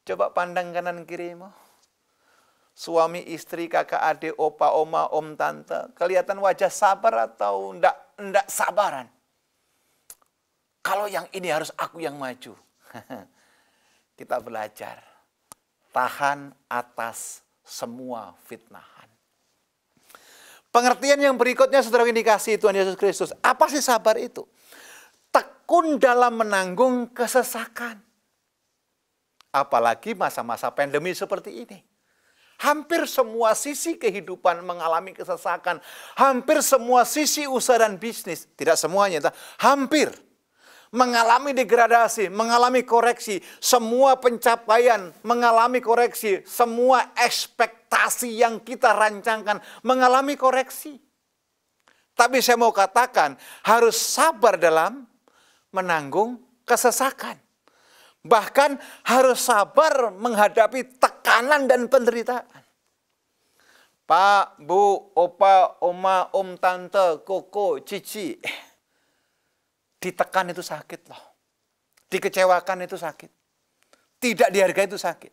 Coba pandang kanan kirimu. Suami, istri, kakak, adik, opa, oma, om, tante. Kelihatan wajah sabar atau enggak sabaran? Kalau yang ini harus aku yang maju. Kita belajar. Tahan atas semua fitnahan. Pengertian yang berikutnya, saudara yang dikasihi Tuhan Yesus Kristus. Apa sih sabar itu? Tekun dalam menanggung kesesakan. Apalagi masa-masa pandemi seperti ini. Hampir semua sisi kehidupan mengalami kesesakan. Hampir semua sisi usaha dan bisnis. Tidak semuanya, hampir. Mengalami degradasi, mengalami koreksi. Semua pencapaian mengalami koreksi. Semua ekspektasi yang kita rancangkan mengalami koreksi. Tapi saya mau katakan, harus sabar dalam menanggung kesesakan. Bahkan harus sabar menghadapi tekanan dan penderitaan. Pak, Bu, Opa, Oma, Om, Tante, Koko, Cici. Ditekan itu sakit loh. Dikecewakan itu sakit. Tidak dihargai itu sakit.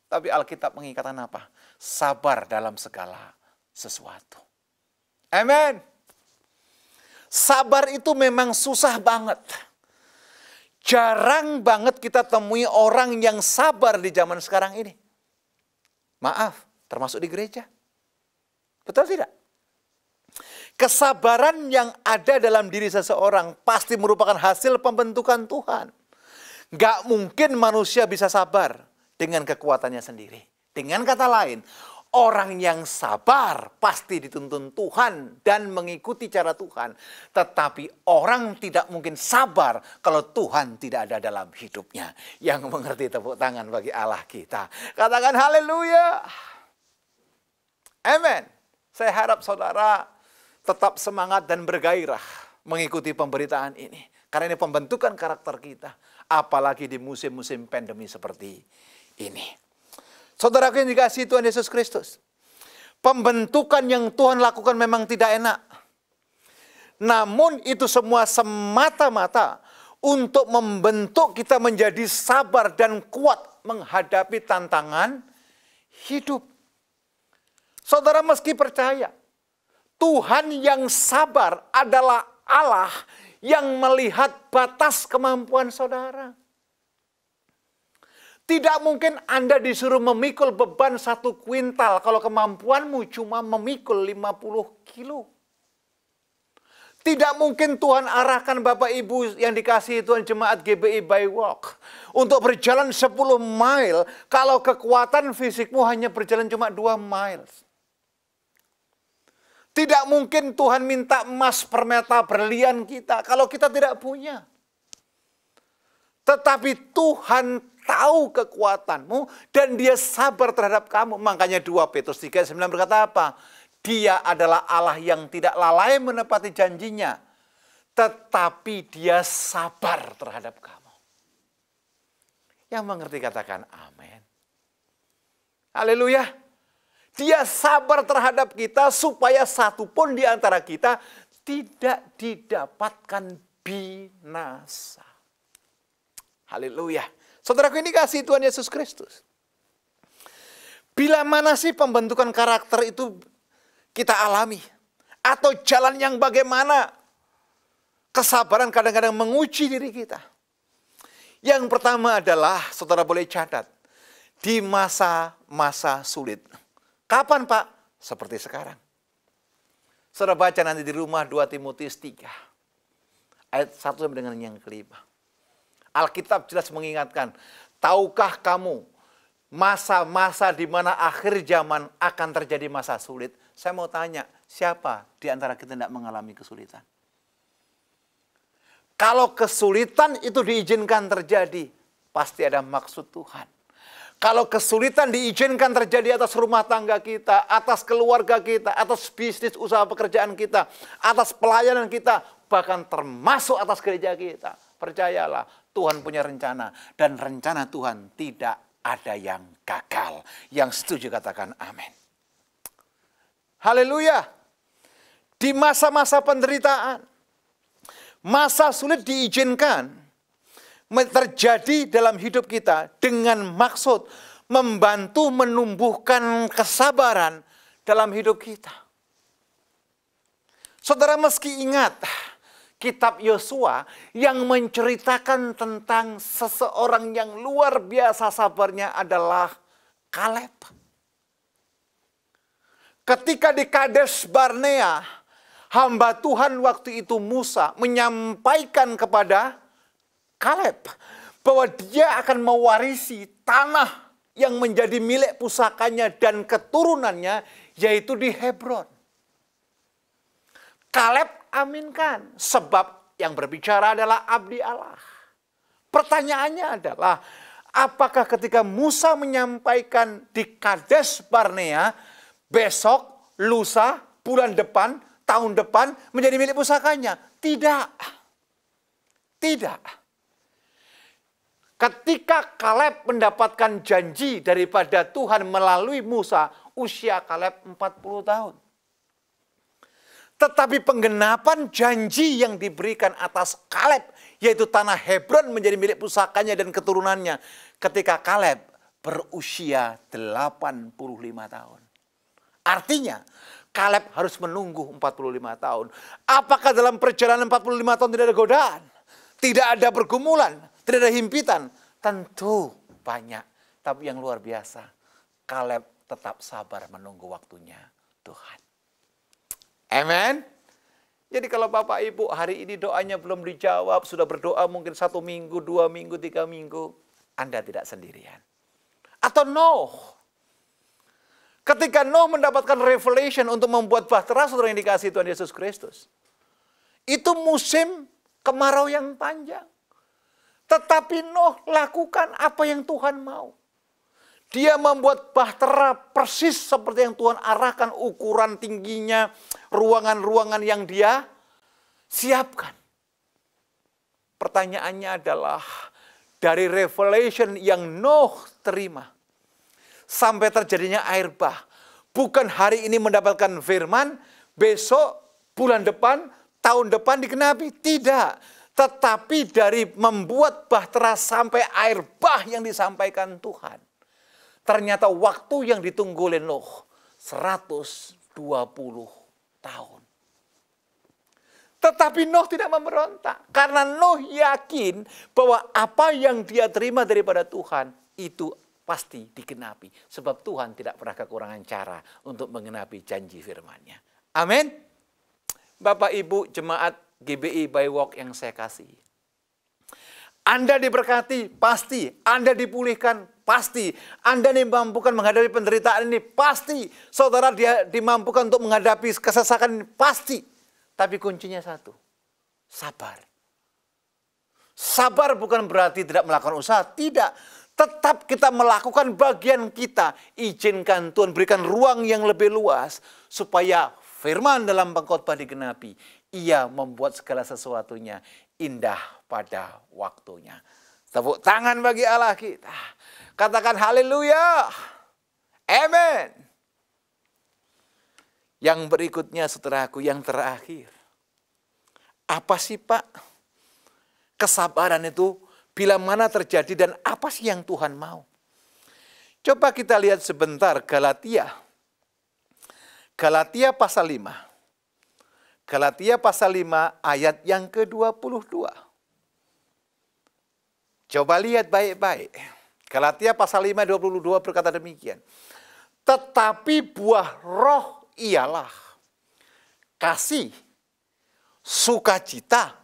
Tapi Alkitab mengatakan apa? Sabar dalam segala sesuatu. Amin. Sabar itu memang susah banget. Jarang banget kita temui orang yang sabar di zaman sekarang ini. Maaf, termasuk di gereja. Betul tidak? Kesabaran yang ada dalam diri seseorang pasti merupakan hasil pembentukan Tuhan. Gak mungkin manusia bisa sabar dengan kekuatannya sendiri. Dengan kata lain, orang yang sabar pasti dituntun Tuhan dan mengikuti cara Tuhan. Tetapi orang tidak mungkin sabar kalau Tuhan tidak ada dalam hidupnya. Yang mengerti, tepuk tangan bagi Allah kita. Katakan haleluya. Amin. Saya harap saudara tetap semangat dan bergairah mengikuti pemberitaan ini. Karena ini pembentukan karakter kita. Apalagi di musim-musim pandemi seperti ini. Saudaraku yang dikasihi Tuhan Yesus Kristus. Pembentukan yang Tuhan lakukan memang tidak enak. Namun itu semua semata-mata untuk membentuk kita menjadi sabar dan kuat menghadapi tantangan hidup. Saudara meski percaya, Tuhan yang sabar adalah Allah yang melihat batas kemampuan saudara. Tidak mungkin Anda disuruh memikul beban 1 kuintal kalau kemampuanmu cuma memikul 50 kilo. Tidak mungkin Tuhan arahkan Bapak Ibu yang dikasihi Tuhan jemaat GBI by Walk untuk berjalan 10 mile kalau kekuatan fisikmu hanya berjalan cuma 2 miles. Tidak mungkin Tuhan minta emas, permata, berlian kita kalau kita tidak punya. Tetapi Tuhan tahu kekuatanmu dan Dia sabar terhadap kamu. Makanya 2 Petrus 3:9 berkata apa? Dia adalah Allah yang tidak lalai menepati janjinya, tetapi Dia sabar terhadap kamu. Yang mengerti katakan amin. Haleluya. Dia sabar terhadap kita supaya satu pun di antara kita tidak didapatkan binasa. Haleluya. Saudaraku ini kasih Tuhan Yesus Kristus. Bila mana sih pembentukan karakter itu kita alami? Atau jalan yang bagaimana? Kesabaran kadang-kadang menguji diri kita. Yang pertama adalah, saudara boleh catat, di masa-masa sulit. Kapan Pak? Seperti sekarang. Saudara baca nanti di rumah 2 Timotius 3. Ayat 1 sampai dengan yang kelima. Alkitab jelas mengingatkan, tahukah kamu masa-masa di mana akhir zaman akan terjadi masa sulit? Saya mau tanya, siapa di antara kita tidak mengalami kesulitan? Kalau kesulitan itu diizinkan terjadi, pasti ada maksud Tuhan. Kalau kesulitan diizinkan terjadi atas rumah tangga kita, atas keluarga kita, atas bisnis usaha pekerjaan kita, atas pelayanan kita, bahkan termasuk atas gereja kita. Percayalah, Tuhan punya rencana. Dan rencana Tuhan tidak ada yang gagal. Yang setuju katakan amin. Haleluya. Di masa-masa penderitaan, masa sulit diizinkan terjadi dalam hidup kita dengan maksud membantu menumbuhkan kesabaran dalam hidup kita. Saudara meski ingat kitab Yosua yang menceritakan tentang seseorang yang luar biasa sabarnya adalah Kaleb. Ketika di Kades Barnea, hamba Tuhan waktu itu Musa menyampaikan kepada Kaleb bahwa dia akan mewarisi tanah yang menjadi milik pusakanya dan keturunannya, yaitu di Hebron. Kaleb aminkan, sebab yang berbicara adalah abdi Allah. Pertanyaannya adalah, apakah ketika Musa menyampaikan di Kades Barnea, besok, lusa, bulan depan, tahun depan menjadi milik pusakanya? Tidak. Tidak. Ketika Kaleb mendapatkan janji daripada Tuhan melalui Musa, usia Kaleb 40 tahun. Tetapi penggenapan janji yang diberikan atas Kaleb, yaitu tanah Hebron menjadi milik pusakanya dan keturunannya, ketika Kaleb berusia 85 tahun. Artinya, Kaleb harus menunggu 45 tahun. Apakah dalam perjalanan 45 tahun tidak ada godaan? Tidak ada pergumulan? Tidak ada himpitan? Tentu banyak. Tapi yang luar biasa, Kaleb tetap sabar menunggu waktunya Tuhan. Amen. Jadi kalau Bapak Ibu hari ini doanya belum dijawab, sudah berdoa mungkin 1 minggu, 2 minggu, 3 minggu, Anda tidak sendirian. Atau Nuh. Ketika Nuh mendapatkan revelation untuk membuat bahtera, saudara yang dikasihi Tuhan Yesus Kristus. Itu musim kemarau yang panjang. Tetapi Nuh lakukan apa yang Tuhan mau. Dia membuat bahtera persis seperti yang Tuhan arahkan, ukuran tingginya, ruangan-ruangan yang dia siapkan. Pertanyaannya adalah, dari revelation yang Nuh terima, sampai terjadinya air bah, bukan hari ini mendapatkan firman, besok, bulan depan, tahun depan digenapi. Tidak. Tetapi dari membuat bahtera sampai air bah yang disampaikan Tuhan. Ternyata waktu yang ditunggu oleh Nuh 120 tahun. Tetapi Nuh tidak memberontak. Karena Nuh yakin bahwa apa yang dia terima daripada Tuhan itu pasti digenapi. Sebab Tuhan tidak pernah kekurangan cara untuk menggenapi janji firman-Nya. Amin. Bapak Ibu jemaat GBI by Walk yang saya kasih. Anda diberkati, pasti. Anda dipulihkan, pasti. Anda dimampukan menghadapi penderitaan ini, pasti. Saudara dia dimampukan untuk menghadapi kesesakan ini, pasti. Tapi kuncinya satu, sabar. Sabar bukan berarti tidak melakukan usaha, tidak. Tetap kita melakukan bagian kita. Izinkan Tuhan berikan ruang yang lebih luas, supaya firman dalam pengkhotbah digenapi. Ia membuat segala sesuatunya indah pada waktunya. Tepuk tangan bagi Allah kita. Katakan haleluya. Amen. Yang berikutnya saudaraku, yang terakhir. Apa sih Pak? Kesabaran itu bila mana terjadi dan apa sih yang Tuhan mau? Coba kita lihat sebentar Galatia. Galatia pasal 5. Galatia pasal 5 ayat yang ke-22. Coba lihat baik-baik. Galatia pasal 5 22 berkata demikian. Tetapi buah roh ialah kasih, sukacita,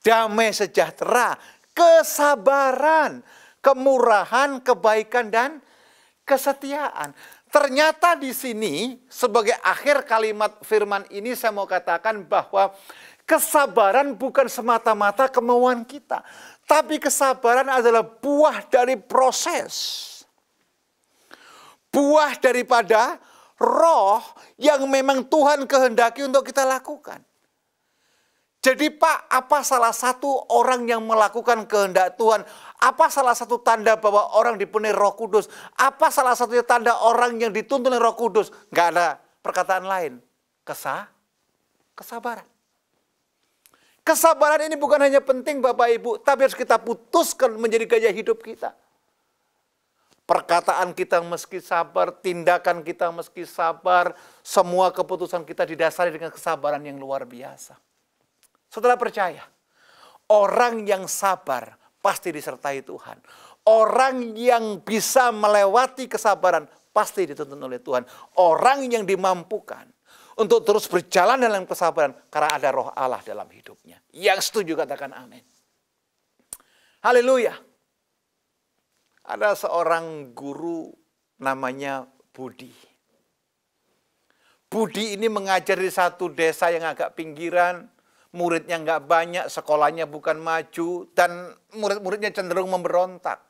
damai sejahtera, kesabaran, kemurahan, kebaikan, dan kesetiaan. Ternyata di sini sebagai akhir kalimat firman ini saya mau katakan bahwa kesabaran bukan semata-mata kemauan kita. Tapi kesabaran adalah buah dari proses. Buah daripada roh yang memang Tuhan kehendaki untuk kita lakukan. Jadi Pak, apa salah satu orang yang melakukan kehendak Tuhan? Apa salah satu tanda bahwa orang dipenuhi Roh Kudus? Apa salah satu tanda orang yang dituntun oleh Roh Kudus? Nggak ada perkataan lain. Kesabaran. Kesabaran ini bukan hanya penting Bapak Ibu, tapi harus kita putuskan menjadi gaya hidup kita. Perkataan kita meski sabar, tindakan kita meski sabar, semua keputusan kita didasari dengan kesabaran yang luar biasa. Saudara percaya, orang yang sabar pasti disertai Tuhan. Orang yang bisa melewati kesabaran pasti dituntun oleh Tuhan. Orang yang dimampukan untuk terus berjalan dalam kesabaran karena ada roh Allah dalam hidupnya. Yang setuju katakan amin. Haleluya. Ada seorang guru namanya Budi. Budi ini mengajar di satu desa yang agak pinggiran, muridnya nggak banyak, sekolahnya bukan maju, dan murid-muridnya cenderung memberontak.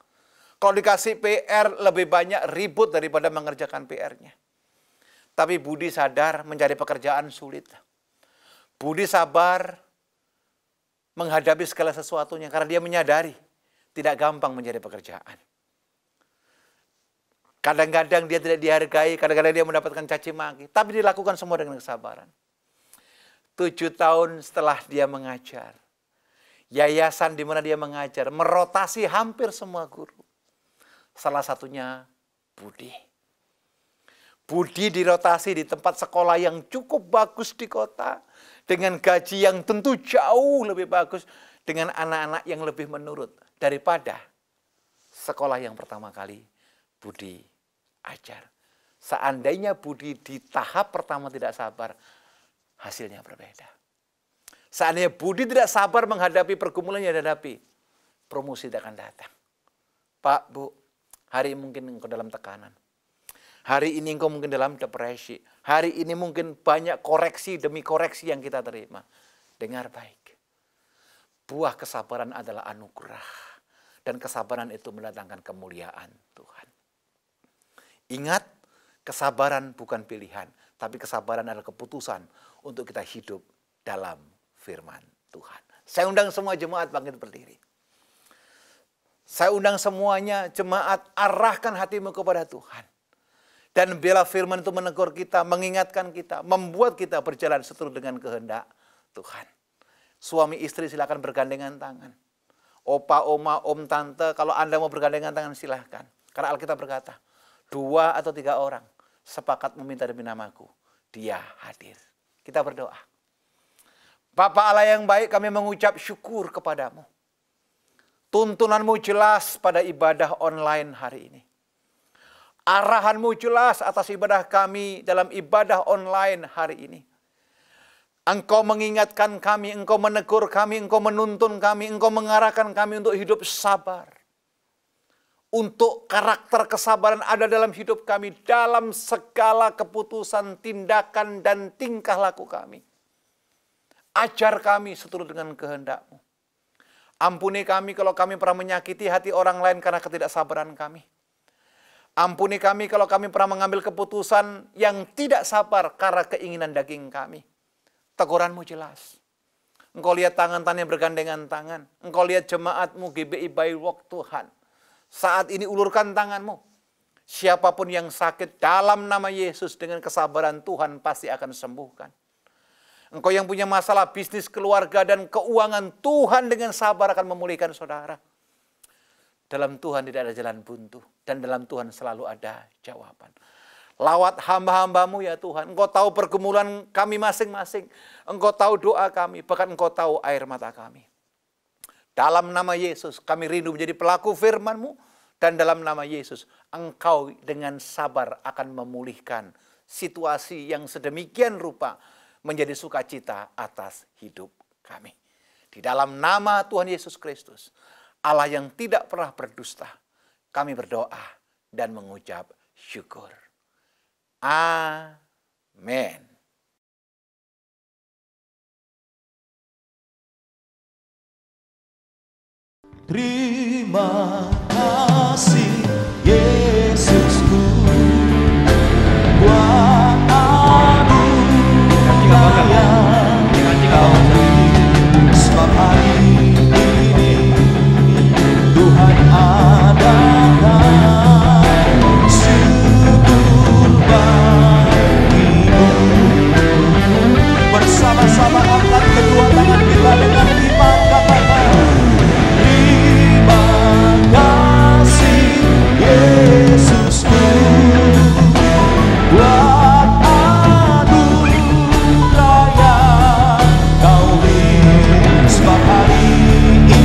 Kalau dikasih PR, lebih banyak ribut daripada mengerjakan PR-nya. Tapi Budi sadar mencari pekerjaan sulit. Budi sabar menghadapi segala sesuatunya, karena dia menyadari tidak gampang mencari pekerjaan. Kadang-kadang dia tidak dihargai, kadang-kadang dia mendapatkan caci maki, tapi dilakukan semua dengan kesabaran. 7 tahun setelah dia mengajar, yayasan di mana dia mengajar merotasi hampir semua guru. Salah satunya Budi. Budi dirotasi di tempat sekolah yang cukup bagus di kota, dengan gaji yang tentu jauh lebih bagus, dengan anak-anak yang lebih menurut daripada sekolah yang pertama kali Budi ajar. Seandainya Budi di tahap pertama tidak sabar, hasilnya berbeda. Seandainya Budi tidak sabar menghadapi pergumulan yang dihadapi, promosi tidak akan datang. Pak, Bu, hari ini mungkin engkau dalam tekanan. Hari ini engkau mungkin dalam depresi. Hari ini mungkin banyak koreksi demi koreksi yang kita terima. Dengar baik. Buah kesabaran adalah anugerah. Dan kesabaran itu mendatangkan kemuliaan Tuhan. Ingat, kesabaran bukan pilihan, tapi kesabaran adalah keputusan untuk kita hidup dalam firman Tuhan. Saya undang semua jemaat bangkit berdiri. Saya undang semuanya jemaat, arahkan hatimu kepada Tuhan. Dan biarlah firman itu menegur kita, mengingatkan kita, membuat kita berjalan seturut dengan kehendak Tuhan. Suami istri silakan bergandengan tangan. Opa, oma, om, tante, kalau Anda mau bergandengan tangan silahkan. Karena Alkitab berkata, 2 atau 3 orang sepakat meminta demi namaku, Dia hadir. Kita berdoa. Bapa Allah yang baik, kami mengucap syukur kepadamu. Tuntunanmu jelas pada ibadah online hari ini. Arahanmu jelas atas ibadah kami dalam ibadah online hari ini. Engkau mengingatkan kami, engkau menegur kami, engkau menuntun kami, engkau mengarahkan kami untuk hidup sabar. Untuk karakter kesabaran ada dalam hidup kami, dalam segala keputusan, tindakan, dan tingkah laku kami. Ajar kami seturut dengan kehendak-Mu. Ampuni kami kalau kami pernah menyakiti hati orang lain karena ketidaksabaran kami. Ampuni kami kalau kami pernah mengambil keputusan yang tidak sabar karena keinginan daging kami. Teguran-Mu jelas. Engkau lihat tangan-tangan yang bergandengan tangan. Engkau lihat jemaat-Mu GBI by Walk Tuhan. Saat ini ulurkan tanganmu. Siapapun yang sakit dalam nama Yesus dengan kesabaran Tuhan pasti akan sembuhkan. Engkau yang punya masalah bisnis, keluarga, dan keuangan, Tuhan dengan sabar akan memulihkan saudara. Dalam Tuhan tidak ada jalan buntu. Dan dalam Tuhan selalu ada jawaban. Lawat hamba-hambamu ya Tuhan. Engkau tahu pergumulan kami masing-masing. Engkau tahu doa kami. Bahkan Engkau tahu air mata kami. Dalam nama Yesus kami rindu menjadi pelaku firman-Mu. Dan dalam nama Yesus Engkau dengan sabar akan memulihkan situasi yang sedemikian rupa menjadi sukacita atas hidup kami. Di dalam nama Tuhan Yesus Kristus, Allah yang tidak pernah berdusta, kami berdoa dan mengucap syukur. Amin. Terima kasih Yesusku, buat anugerah yang Kau beri. Sebab hari ini Tuhan adakan syukur bagimu. Bersama-sama angkat kedua tangan kita dengan iman, katakan terima kasih Yesusku, buat anugerah yang Kau beri. Sebab hari ini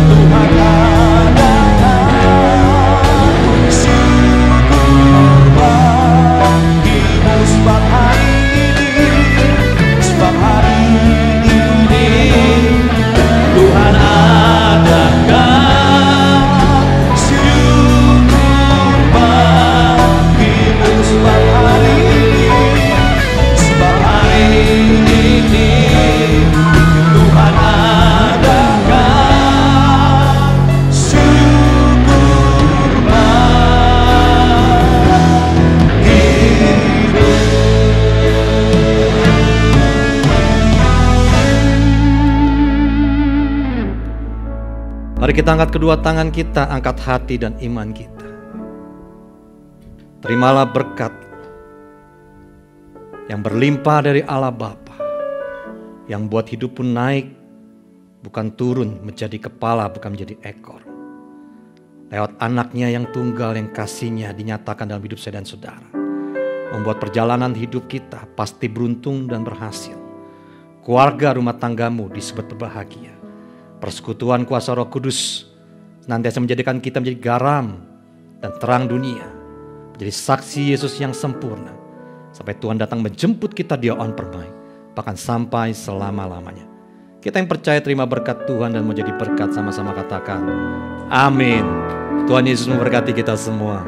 Tuhan adakan syukur Mari kita angkat kedua tangan kita, angkat hati dan iman kita. Terimalah berkat yang berlimpah dari Allah Bapa, yang buat hidup pun naik, bukan turun, menjadi kepala, bukan menjadi ekor. Lewat anaknya yang tunggal, yang kasihnya dinyatakan dalam hidup saya dan saudara. Membuat perjalanan hidup kita pasti beruntung dan berhasil. Keluarga rumah tanggamu disebut berbahagia. Persekutuan kuasa Roh Kudus senantiasa menjadikan kita menjadi garam dan terang dunia. Menjadi saksi Yesus yang sempurna. Sampai Tuhan datang menjemput kita di awan permai. Bahkan sampai selama-lamanya. Kita yang percaya terima berkat Tuhan dan menjadi berkat, sama-sama katakan amin. Tuhan Yesus memberkati kita semua.